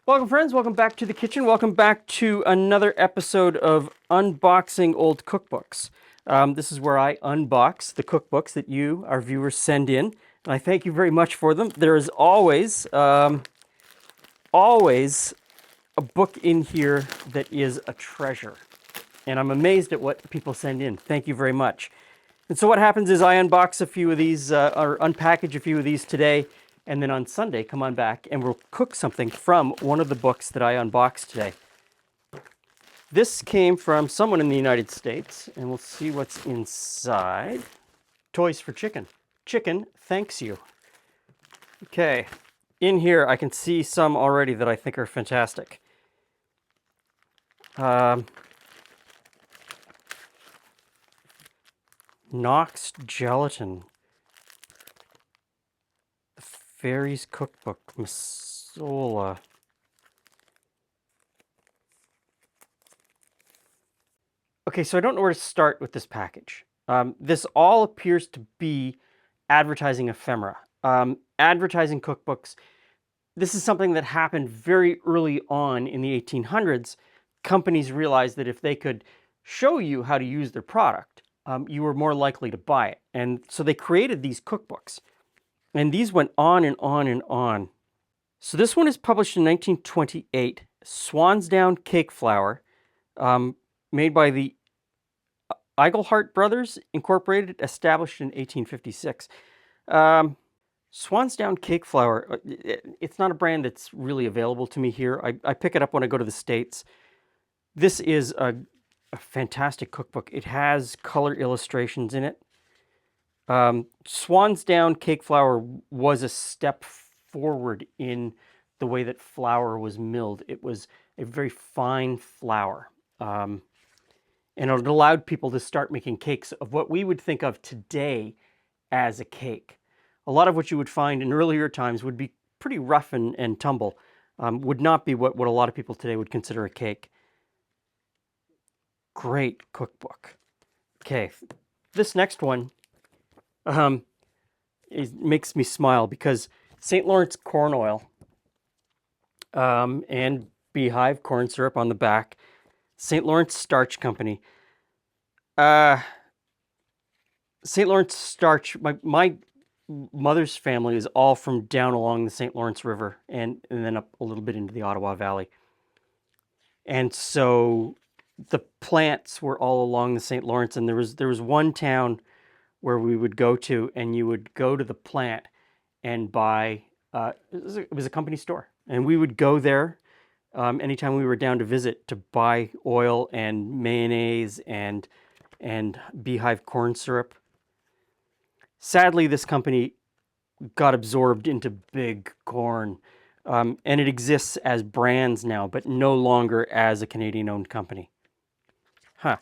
Welcome friends, welcome back to the kitchen. Welcome back to another episode of Unboxing Old Cookbooks. This is where I unbox the cookbooks that you, our viewers, send in. And I thank you very much for them. There is always a book in here that is a treasure. And I'm amazed at what people send in. Thank you very much. And so what happens is I unbox a few of these, or unpackage a few of these today, and then on Sunday, come on back and we'll cook something from one of the books that I unboxed today. This came from someone in the United States, and we'll see what's inside. Toys for Chicken. Chicken thanks you. Okay, in here I can see some already that I think are fantastic. Knox gelatin. Fairy's Cookbook, Masola. Okay, so I don't know where to start with this package. This all appears to be advertising ephemera. Advertising cookbooks. This is something that happened very early on in the 1800s. Companies realized that if they could show you how to use their product, you were more likely to buy it. And so they created these cookbooks. And these went on and on and on. So this one is published in 1928. Swans Down Cake Flour, made by the Iglehart Brothers, Incorporated, established in 1856. Swans Down Cake Flour, it's not a brand that's really available to me here. I pick it up when I go to the States. This is a fantastic cookbook. It has color illustrations in it. Swans Down Cake Flour was a step forward in the way that flour was milled. It was a very fine flour. And it allowed people to start making cakes of what we would think of today as a cake. A lot of what you would find in earlier times would be pretty rough and tumble, would not be what a lot of people today would consider a cake. Great cookbook. Okay, this next one it makes me smile because St. Lawrence corn oil and beehive corn syrup on the back. St. Lawrence Starch Company. St. Lawrence Starch, my mother's family is all from down along the St. Lawrence River and then up a little bit into the Ottawa Valley. And so the plants were all along the St. Lawrence, and there was one town where we would go to, and you would go to the plant and buy, it was a company store, and we would go there anytime we were down to visit to buy oil and mayonnaise and beehive corn syrup. Sadly, this company got absorbed into Big Corn, and it exists as brands now, but no longer as a Canadian-owned company. Huh.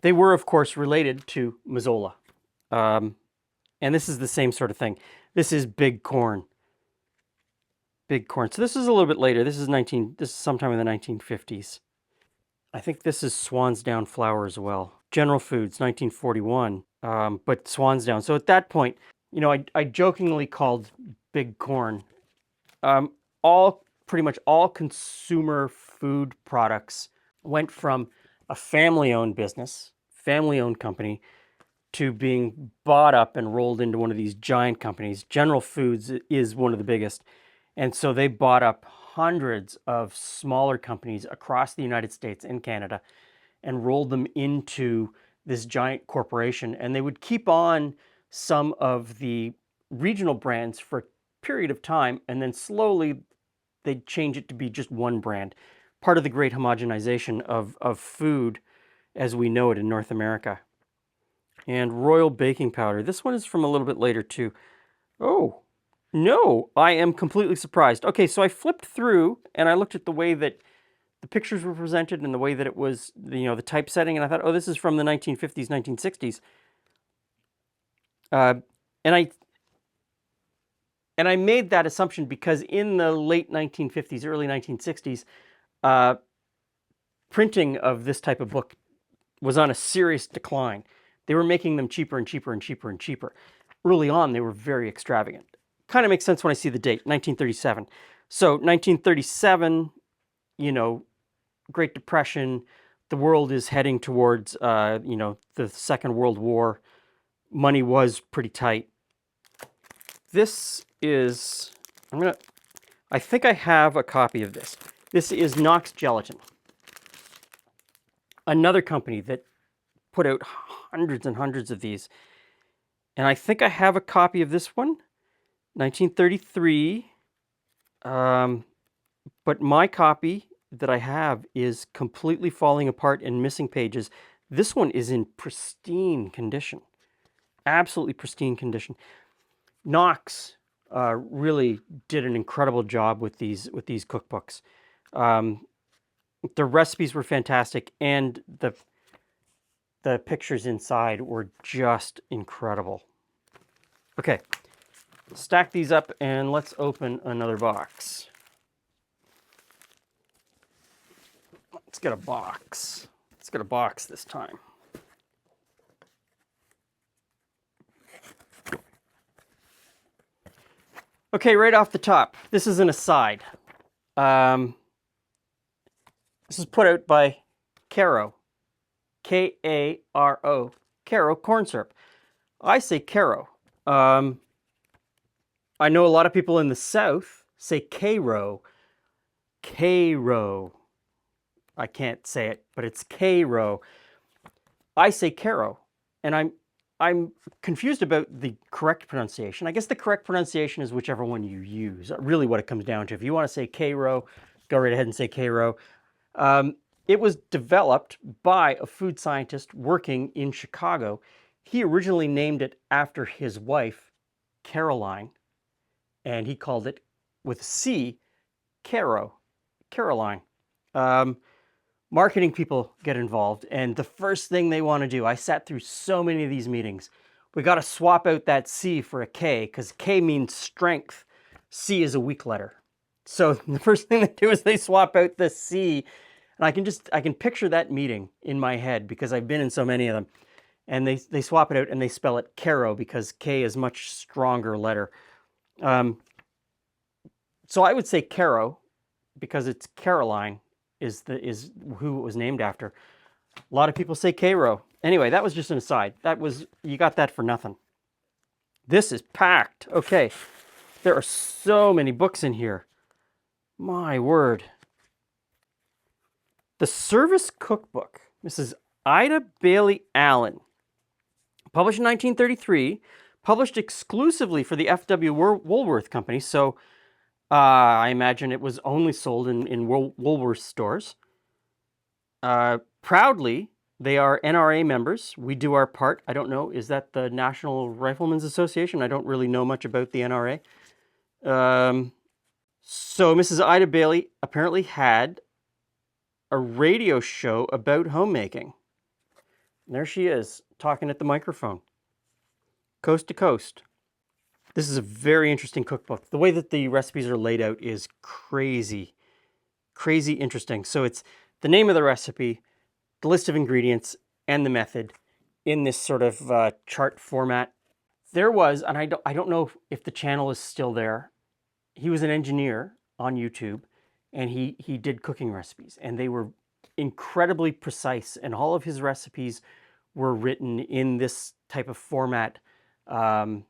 They were, of course, related to Masola. And this is the same sort of thing. This is Big Corn. Big Corn. So this is a little bit later. This is sometime in the 1950s. I think this is Swans Down Flour as well. General Foods, 1941. But Swans Down. So at that point, you know, I jokingly called Big Corn. Pretty much all consumer food products went from a family-owned business, family-owned company, to being bought up and rolled into one of these giant companies. General Foods is one of the biggest. And so they bought up hundreds of smaller companies across the United States and Canada and rolled them into this giant corporation. And they would keep on some of the regional brands for a period of time, and then slowly they'd change it to be just one brand. Part of the great homogenization of food as we know it in North America. And Royal Baking Powder. This one is from a little bit later too. Oh, no, I am completely surprised. Okay, so I flipped through and I looked at the way that the pictures were presented and the way that it was, you know, the typesetting, and I thought, oh, this is from the 1950s, 1960s. And I made that assumption because in the late 1950s, early 1960s, printing of this type of book was on a serious decline. They were making them cheaper and cheaper and cheaper and cheaper. Early on, they were very extravagant. Kind of makes sense when I see the date, 1937. So 1937, you know, Great Depression, the world is heading towards, you know, the Second World War. Money was pretty tight. This is, I think I have a copy of this. This is Knox gelatin. Another company that put out hundreds and hundreds of these. And I think I have a copy of this one, 1933. But my copy that I have is completely falling apart and missing pages. This one is in pristine condition, absolutely pristine condition. Knox really did an incredible job with these cookbooks. The recipes were fantastic, and the pictures inside were just incredible. Okay, stack these up and let's open another box. Let's get a box. Let's get a box this time. Okay, right off the top, this is an aside. This is put out by Karo, K-A-R-O, Karo corn syrup. I say Karo. I know a lot of people in the South say Karo. Karo. I can't say it, but it's Karo. I say Karo, and I'm confused about the correct pronunciation. I guess the correct pronunciation is whichever one you use. Really, what it comes down to. If you want to say Karo, go right ahead and say Karo. It was developed by a food scientist working in Chicago. He originally named it after his wife, Caroline, and he called it, with a C, Karo, Caroline. Marketing people get involved, and the first thing they want to do, I sat through so many of these meetings, we got to swap out that C for a K, because K means strength. C is a weak letter. So the first thing they do is they swap out the C, and I can picture that meeting in my head because I've been in so many of them. And they swap it out and they spell it Karo because K is a much stronger letter. So I would say Karo because it's Caroline is who it was named after. A lot of people say Karo. Anyway, that was just an aside. You got that for nothing. This is packed. Okay, there are so many books in here. My word. The Service Cookbook. Mrs. Ida Bailey Allen. Published in 1933. Published exclusively for the F.W. Woolworth Company. So I imagine it was only sold in Woolworth stores. Proudly, they are NRA members. We do our part. I don't know. Is that the National Riflemen's Association? I don't really know much about the NRA. So Mrs. Ida Bailey apparently had a radio show about homemaking. And there she is, talking at the microphone. Coast to coast. This is a very interesting cookbook. The way that the recipes are laid out is crazy, crazy interesting. So it's the name of the recipe, the list of ingredients, and the method in this sort of chart format. There was, and I don't know if the channel is still there, he was an engineer on YouTube, and he did cooking recipes, and they were incredibly precise, and all of his recipes were written in this type of format. The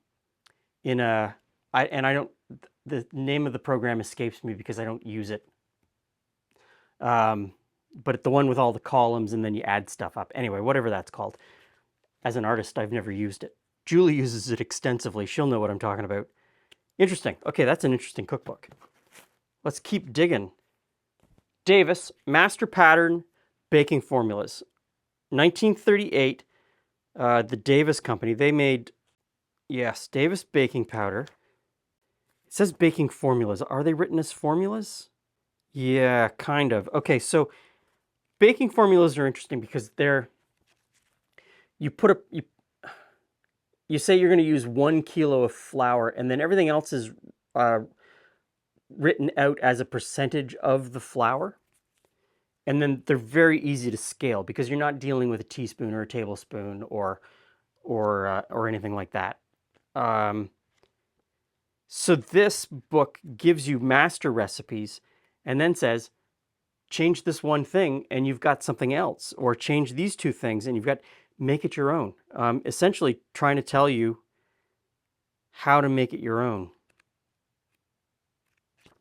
name of the program escapes me because I don't use it. But the one with all the columns and then you add stuff up. Anyway, whatever that's called. As an artist, I've never used it. Julie uses it extensively. She'll know what I'm talking about. Interesting. Okay, that's an interesting cookbook. Let's keep digging. Davis, Master Pattern Baking Formulas. 1938, the Davis Company, they made, yes, Davis baking powder. It says baking formulas. Are they written as formulas? Yeah, kind of. Okay, so baking formulas are interesting because you say you're going to use 1 kilo of flour, and then everything else is written out as a percentage of the flour. And then they're very easy to scale because you're not dealing with a teaspoon or a tablespoon or anything like that. So this book gives you master recipes and then says, change this one thing and you've got something else, or change these two things and you've got, make it your own. Essentially trying to tell you how to make it your own.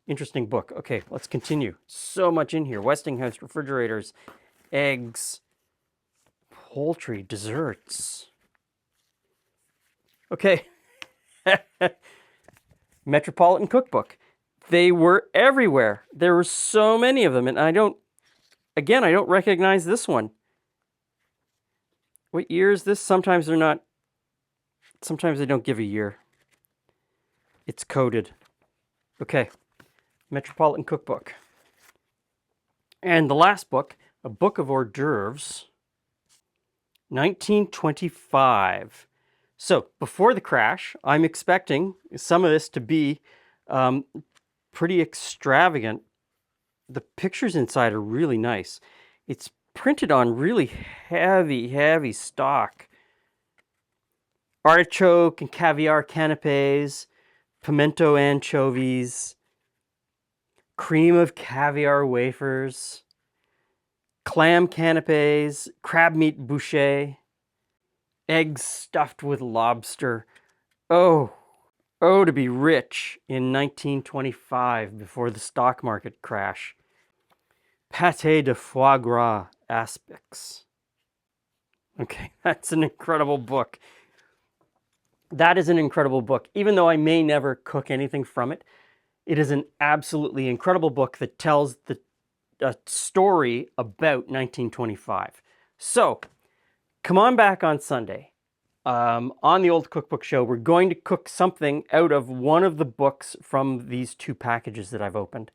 Interesting book. Okay, let's continue. So much in here. Westinghouse refrigerators, eggs, poultry, desserts. Okay. Metropolitan Cookbook. They were everywhere. There were so many of them, and I don't recognize this one. What year is this? Sometimes they're not, sometimes they don't give a year. It's coded. Okay, Metropolitan Cookbook. And the last book, a book of hors d'oeuvres, 1925. So before the crash, I'm expecting some of this to be pretty extravagant. The pictures inside are really nice. It's printed on really heavy stock. Artichoke and caviar canapes, pimento anchovies, cream of caviar wafers, clam canapes, crab meat boucher, eggs stuffed with lobster. Oh, to be rich in 1925 before the stock market crash. Pâté de foie gras aspics. Okay, that's an incredible book. That is an incredible book. Even though I may never cook anything from it, it is an absolutely incredible book that tells a story about 1925. So, come on back on Sunday. On the Old Cookbook Show, we're going to cook something out of one of the books from these two packages that I've opened.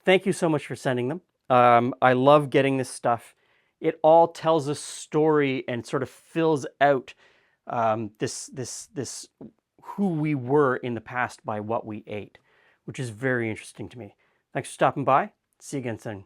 Thank you so much for sending them. I love getting this stuff. It all tells a story and sort of fills out this who we were in the past by what we ate, which is very interesting to me. Thanks for stopping by. See you again soon.